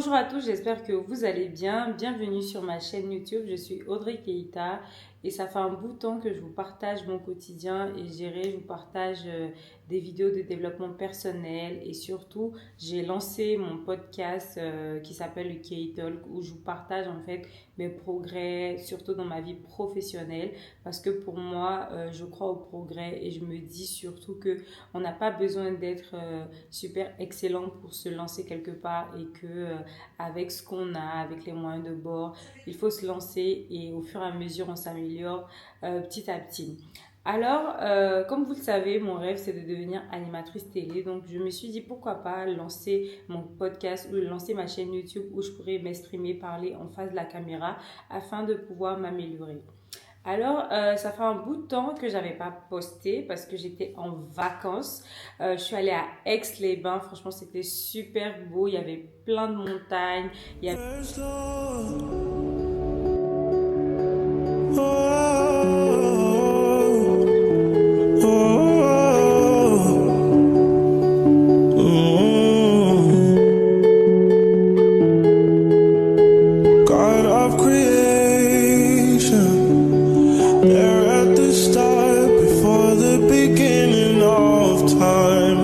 Bonjour à tous, j'espère que vous allez bien. Bienvenue sur ma chaîne YouTube. Je suis Audrey Keita et ça fait un bout de temps que je vous partage mon quotidien et je vous partage des vidéos de développement personnel et surtout j'ai lancé mon podcast qui s'appelle le Kei Talk où je vous partage en fait mes progrès, surtout dans ma vie professionnelle parce que pour moi, je crois au progrès et je me dis surtout que on n'a pas besoin d'être super excellent pour se lancer quelque part et que avec ce qu'on a, avec les moyens de bord. Il faut se lancer et au fur et à mesure, on s'améliore petit à petit. Alors, comme vous le savez, mon rêve, c'est de devenir animatrice télé. Donc, je me suis dit, pourquoi pas lancer mon podcast ou lancer ma chaîne YouTube où je pourrais m'exprimer, parler en face de la caméra afin de pouvoir m'améliorer. Alors, ça fait un bout de temps que j'avais pas posté parce que j'étais en vacances. Je suis allée à Aix-les-Bains. Franchement, c'était super beau. Il y avait plein de montagnes. Il y avait God of creation, there at the start, before the beginning of time.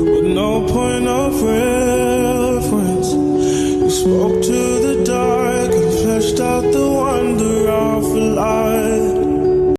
With no point of reference, you spoke to the dark and fleshed out the wonder of light.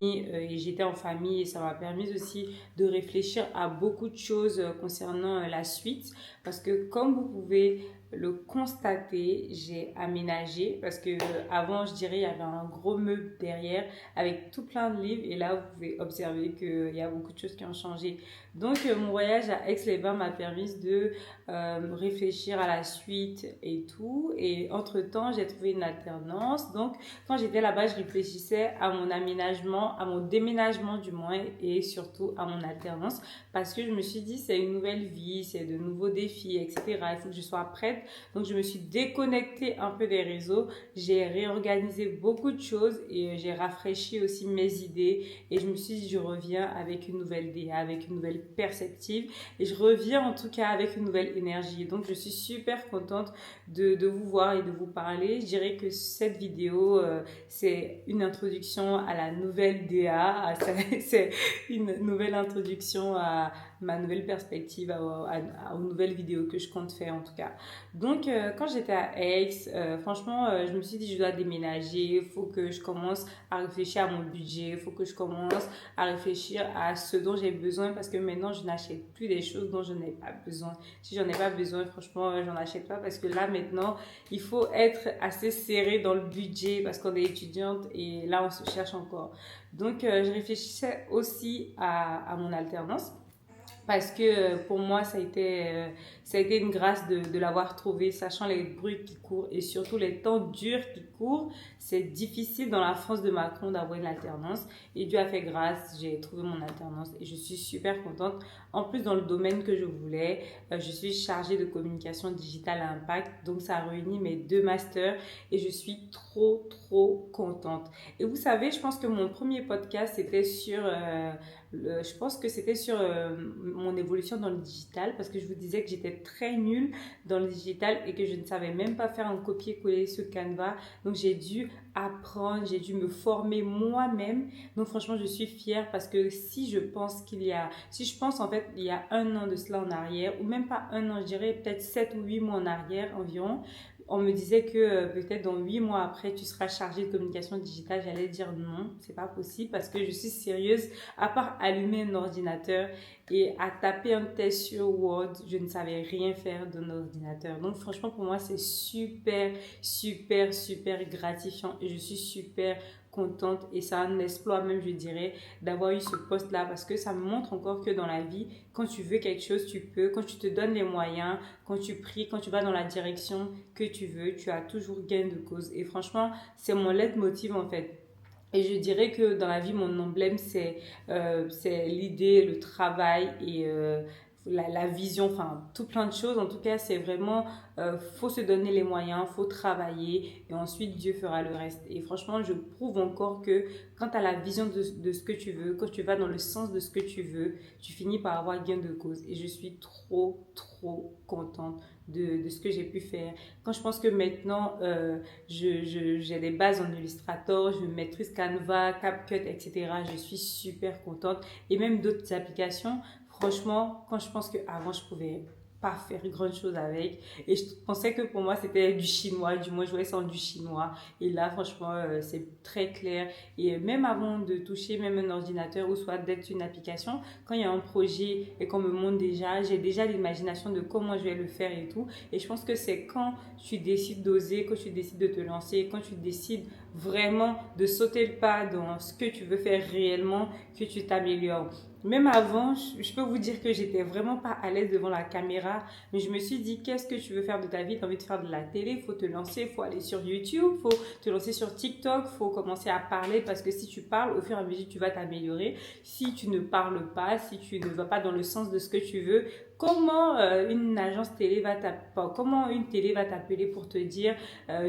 Et j'étais en famille et ça m'a permis aussi de réfléchir à beaucoup de choses concernant la suite parce que comme vous pouvez le constater, j'ai aménagé parce que avant je dirais il y avait un gros meuble derrière avec tout plein de livres et là vous pouvez observer qu'il y a beaucoup de choses qui ont changé. Donc mon voyage à Aix-les-Bains m'a permis de réfléchir à la suite et tout et entre-temps j'ai trouvé une alternance. Donc quand j'étais là-bas, je réfléchissais à mon aménagement, à mon déménagement du moins et surtout à mon alternance parce que je me suis dit c'est une nouvelle vie, c'est de nouveaux défis, etc. Il faut que je sois prête. Donc je me suis déconnectée un peu des réseaux, j'ai réorganisé beaucoup de choses et j'ai rafraîchi aussi mes idées et je me suis dit je reviens avec une nouvelle DA, avec une nouvelle perspective et je reviens en tout cas avec une nouvelle énergie. Donc je suis super contente de vous voir et de vous parler. Je dirais que cette vidéo, c'est une introduction à la nouvelle DA, c'est une nouvelle introduction à ma nouvelle perspective, aux nouvelles vidéos que je compte faire en tout cas. Donc quand j'étais à Aix, franchement, je me suis dit je dois déménager, il faut que je commence à réfléchir à mon budget, il faut que je commence à réfléchir à ce dont j'ai besoin parce que maintenant je n'achète plus des choses dont je n'ai pas besoin. Si j'en ai pas besoin, franchement, j'en achète pas parce que là maintenant, il faut être assez serré dans le budget parce qu'on est étudiante et là on se cherche encore. Donc je réfléchissais aussi à mon alternance parce que pour moi ça a été une grâce de l'avoir trouvé, sachant les bruits qui courent et surtout les temps durs qui courent. C'est difficile dans la France de Macron d'avoir une alternance et Dieu a fait grâce, j'ai trouvé mon alternance et je suis super contente. En plus dans le domaine que je voulais, je suis chargée de communication digitale à impact, donc ça a réuni mes deux masters et je suis trop contente. Et vous savez, je pense que mon premier podcast c'était sur je pense que c'était sur mon évolution dans le digital parce que je vous disais que j'étais très nulle dans le digital et que je ne savais même pas faire un copier-coller sur Canva. Donc j'ai dû apprendre, j'ai dû me former moi-même. Donc franchement, je suis fière parce que si je pense en fait il y a un an de cela en arrière ou même pas un an, je dirais peut-être 7 ou 8 mois en arrière environ, on me disait que peut-être dans 8 mois après, tu seras chargée de communication digitale. J'allais dire non, c'est pas possible parce que je suis sérieuse. À part allumer un ordinateur et à taper un test sur Word, je ne savais rien faire d'un ordinateur. Donc franchement, pour moi, c'est super gratifiant et je suis super contente et c'est un exploit même je dirais d'avoir eu ce poste là parce que ça me montre encore que dans la vie quand tu veux quelque chose tu peux, quand tu te donnes les moyens, quand tu pries, quand tu vas dans la direction que tu veux, tu as toujours gain de cause et franchement c'est mon leitmotiv en fait. Et je dirais que dans la vie, mon emblème, c'est l'idée, le travail et la vision, enfin tout plein de choses. En tout cas, c'est vraiment, faut se donner les moyens, faut travailler et ensuite Dieu fera le reste. Et franchement, je prouve encore que quand tu as la vision de ce que tu veux, quand tu vas dans le sens de ce que tu veux, tu finis par avoir gain de cause. Et je suis trop, trop contente de ce que j'ai pu faire. Quand je pense que maintenant, j'ai des bases en Illustrator, je maîtrise Canva, CapCut, etc. Je suis super contente. Et même d'autres applications. Franchement, quand je pense qu'avant, je pouvais pas faire grand chose avec et je pensais que pour moi c'était du chinois, du moins je voyais ça en du chinois et là franchement c'est très clair et même avant de toucher même un ordinateur ou soit d'être une application, quand il y a un projet et qu'on me montre déjà, j'ai déjà l'imagination de comment je vais le faire et tout et je pense que c'est quand tu décides d'oser, quand tu décides de te lancer, quand tu décides vraiment de sauter le pas dans ce que tu veux faire réellement que tu t'améliores. Même avant, je peux vous dire que j'étais vraiment pas à l'aise devant la caméra, mais je me suis dit, qu'est-ce que tu veux faire de ta vie? Tu as envie de faire de la télé, il faut te lancer, il faut aller sur YouTube, il faut te lancer sur TikTok, il faut commencer à parler parce que si tu parles, au fur et à mesure, tu vas t'améliorer. Si tu ne parles pas, si tu ne vas pas dans le sens de ce que tu veux, comment une agence télé va t'appeler, comment une télé va t'appeler pour te dire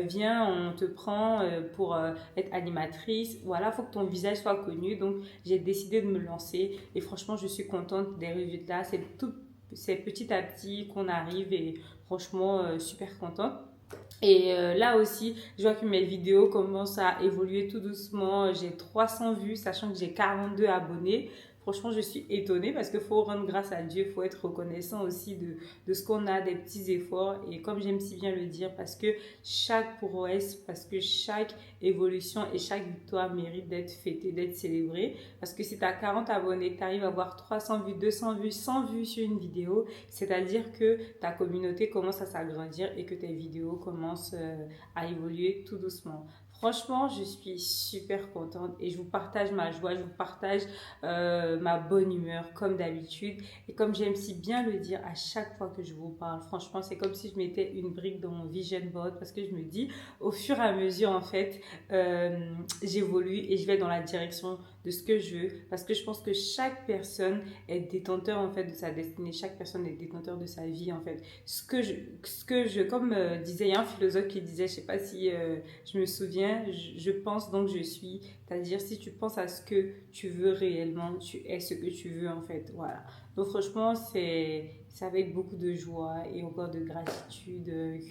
viens on te prend pour être animatrice, voilà, faut que ton visage soit connu. Donc j'ai décidé de me lancer et franchement je suis contente des résultats, c'est petit à petit qu'on arrive et franchement super contente. Et là aussi, je vois que mes vidéos commencent à évoluer tout doucement. J'ai 300 vues, sachant que j'ai 42 abonnés. Franchement, je suis étonnée parce qu'il faut rendre grâce à Dieu, il faut être reconnaissant aussi de ce qu'on a, des petits efforts. Et comme j'aime si bien le dire, parce que chaque prouesse, parce que chaque évolution et chaque victoire mérite d'être fêtée, d'être célébrée. Parce que si tu as 40 abonnés, que tu arrives à avoir 300 vues, 200 vues, 100 vues sur une vidéo, c'est-à-dire que ta communauté commence à s'agrandir et que tes vidéos commencent à évoluer tout doucement. Franchement, je suis super contente et je vous partage ma joie, je vous partage ma bonne humeur comme d'habitude. Et comme j'aime si bien le dire à chaque fois que je vous parle, franchement, c'est comme si je mettais une brique dans mon vision board parce que je me dis, au fur et à mesure, en fait, j'évolue et je vais dans la direction de ce que je veux parce que je pense que chaque personne est détenteur en fait de sa destinée, chaque personne est détenteur de sa vie en fait. Comme disait, il y a un philosophe qui disait, je sais pas si je me souviens, je pense donc je suis, c'est-à-dire si tu penses à ce que tu veux réellement, tu es ce que tu veux en fait, voilà. Donc franchement c'est avec beaucoup de joie et encore de gratitude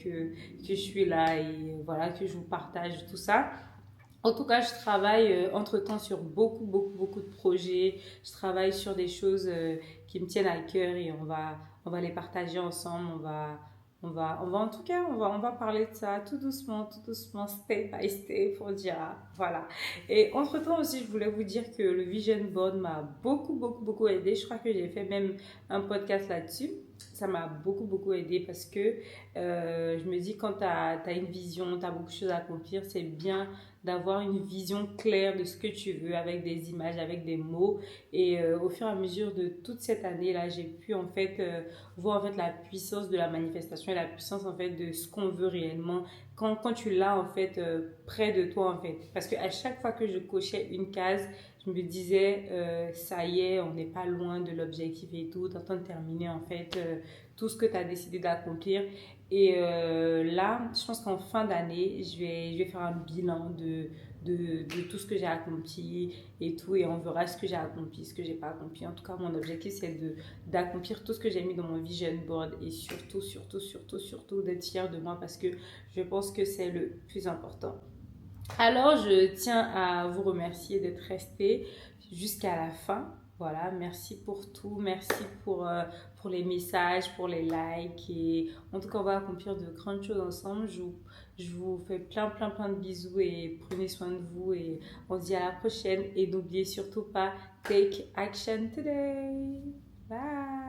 que je suis là et voilà que je vous partage tout ça. En tout cas, je travaille entre-temps sur beaucoup de projets. Je travaille sur des choses qui me tiennent à cœur et on va les partager ensemble. En tout cas, on va parler de ça tout doucement, step by step, on dira. Voilà. Et entre-temps aussi, je voulais vous dire que le Vision Board m'a beaucoup aidé. Je crois que j'ai fait même un podcast là-dessus. Ça m'a beaucoup aidé parce que je me dis quand tu as une vision, tu as beaucoup de choses à accomplir, c'est bien d'avoir une vision claire de ce que tu veux avec des images, avec des mots. Et au fur et à mesure de toute cette année-là, j'ai pu en fait voir en fait la puissance de la manifestation et la puissance en fait de ce qu'on veut réellement quand tu l'as en fait près de toi en fait. Parce qu'à chaque fois que je cochais une case, je me disais ça y est, on n'est pas loin de l'objectif et tout, tu es en train de terminer en fait tout ce que tu as décidé d'accomplir. Et là, je pense qu'en fin d'année, je vais faire un bilan de tout ce que j'ai accompli et tout. Et on verra ce que j'ai accompli, ce que j'ai pas accompli. En tout cas, mon objectif, c'est d'accomplir tout ce que j'ai mis dans mon vision board. Et surtout d'être fière de moi parce que je pense que c'est le plus important. Alors, je tiens à vous remercier d'être resté jusqu'à la fin. Voilà, merci pour tout, merci pour les messages, pour les likes et en tout cas on va accomplir de grandes choses ensemble. Je vous fais plein de bisous et prenez soin de vous et on se dit à la prochaine et n'oubliez surtout pas, take action today. Bye.